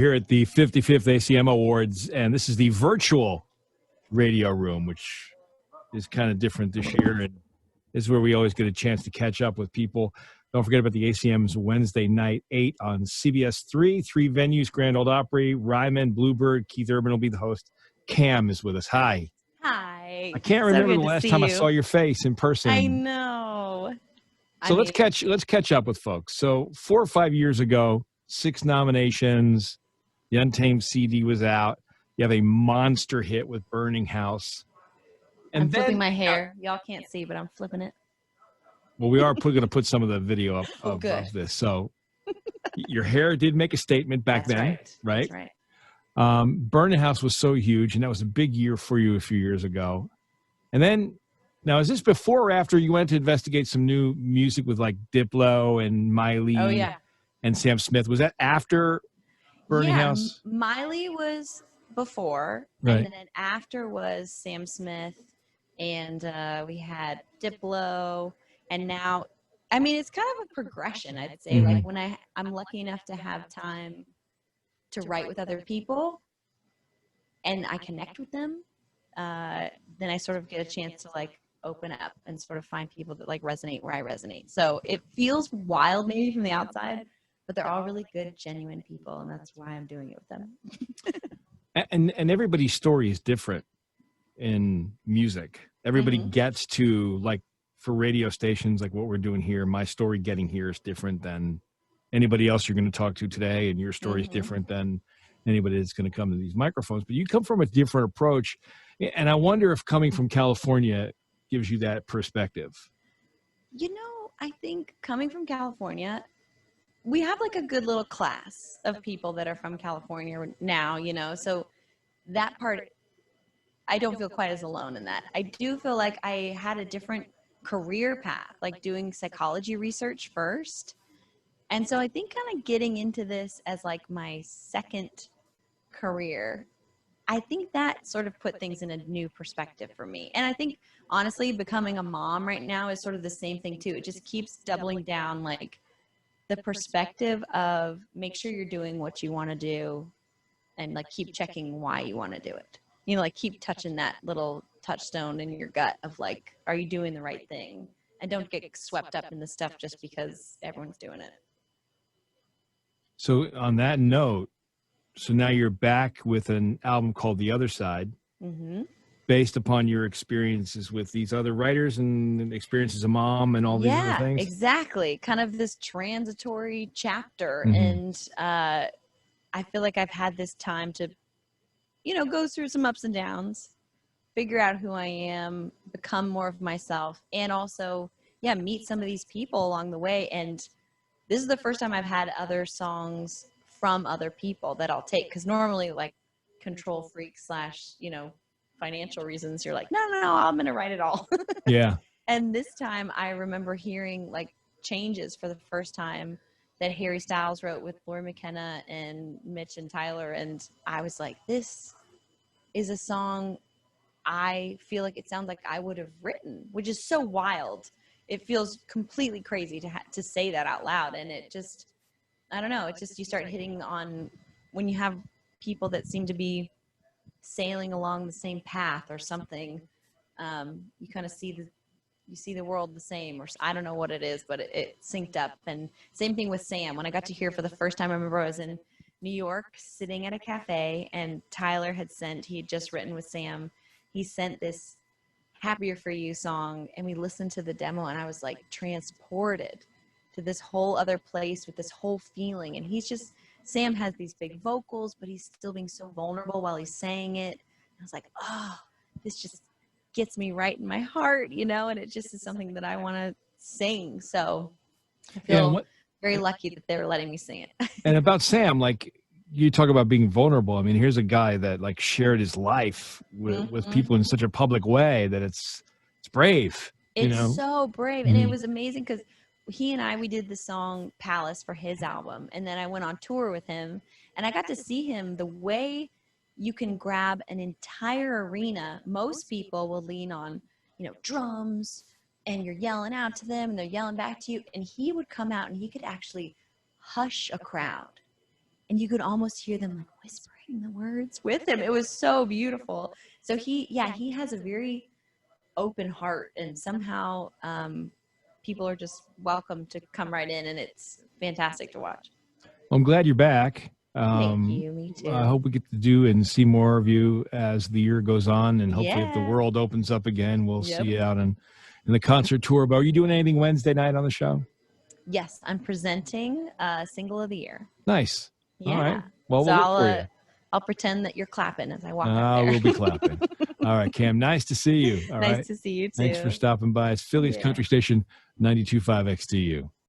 Here at the 55th ACM Awards, and this is the virtual radio room, which is kind of different this year, and this is where we always get a chance to catch up with people. Don't forget about the ACM's Wednesday night 8 on CBS 3 venues, Grand Ole Opry, Ryman, Bluebird. Keith Urban will be the host. Cam is with us. Hi. Hi. I can't remember the last time I saw your face in person. I know. So let's catch up with folks. So 4 or 5 years ago, 6 nominations. The Untamed CD was out. You have a monster hit with Burning House. And I'm flipping my hair. Y'all can't see, but I'm flipping it. Well, we are going to put some of the video up of this. So your hair did make a statement back then, right? That's right. Burning House was so huge, and that was a big year for you a few years ago. And then, now, is this before or after you went to investigate some new music with like Diplo and Miley and Sam Smith? Was that after Burning House? Miley was before, right. And then after was Sam Smith, and we had Diplo, and now, I mean, it's kind of a progression, I'd say. Like when I'm lucky enough to have time to write with other people, and I connect with them, then I sort of get a chance to like open up and sort of find people that like resonate where I resonate. So it feels wild maybe from the outside, but they're all really good, genuine people, and that's why I'm doing it with them. and everybody's story is different in music. Everybody gets to, like, for radio stations like what we're doing here, my story getting here is different than anybody else you're going to talk to today, and your story is different than anybody that's going to come to these microphones. But you come from a different approach, and I wonder if coming from California gives you that perspective. You know, I think coming from California, we have like a good little class of people that are from California now, you know, so that part, I don't feel quite as alone in that. I do feel like I had a different career path, like doing psychology research first. And so I think kind of getting into this as like my second career, I think that sort of put things in a new perspective for me. And I think honestly, becoming a mom right now is sort of the same thing too. It just keeps doubling down, like, the perspective of make sure you're doing what you want to do and like keep checking why you want to do it. You know, like keep touching that little touchstone in your gut of like, are you doing the right thing? And don't get swept up in the stuff just because everyone's doing it. So on that note, so now you're back with an album called The Other Side, based upon your experiences with these other writers and experiences as a mom and all these other things? Yeah, exactly. Kind of this transitory chapter. And I feel like I've had this time to, you know, go through some ups and downs, figure out who I am, become more of myself, and also, meet some of these people along the way. And this is the first time I've had other songs from other people that I'll take. Because normally, like, control freak / you know, financial reasons, you're like, no, I'm going to write it all. Yeah. And this time I remember hearing like changes for the first time that Harry Styles wrote with Lori McKenna and Mitch and Tyler. And I was like, this is a song I feel like it sounds like I would have written, which is so wild. It feels completely crazy to say that out loud. And it just, I don't know. It just, you start hitting on when you have people that seem to be sailing along the same path or something, you kind of see the world the same, or I don't know what it is, but it synced up. And same thing with Sam. When I got to hear for the first time, I remember I was in New York sitting at a cafe, and Tyler he had just written with Sam. He sent this Happier For You song, and we listened to the demo, and I was like transported to this whole other place with this whole feeling. And Sam has these big vocals, but he's still being so vulnerable while he's saying it. I was like, oh, this just gets me right in my heart, you know, and it just is something that I want to sing. So I feel very lucky that they were letting me sing it. And about Sam, like, you talk about being vulnerable. I mean, here's a guy that like shared his life with people in such a public way that it's brave. It's so brave. And it was amazing because we did the song Palace for his album. And then I went on tour with him, and I got to see him the way you can grab an entire arena. Most people will lean on, you know, drums, and you're yelling out to them and they're yelling back to you. And he would come out and he could actually hush a crowd and you could almost hear them like whispering the words with him. It was so beautiful. So he has a very open heart, and somehow people are just welcome to come right in, and it's fantastic to watch. Well, I'm glad you're back. Thank you. Me too. I hope we get to do and see more of you as the year goes on, and hopefully if the world opens up again, we'll see you out in the concert tour. But are you doing anything Wednesday night on the show? Yes, I'm presenting Single of the Year. Nice. Yeah. All right. Well, so we'll look for you. I'll pretend that you're clapping as I walk out there. We'll be clapping. All right, Cam. Nice to see you. All nice right. to see you too. Thanks for stopping by. It's Philly's Country Station 92.5 XTU.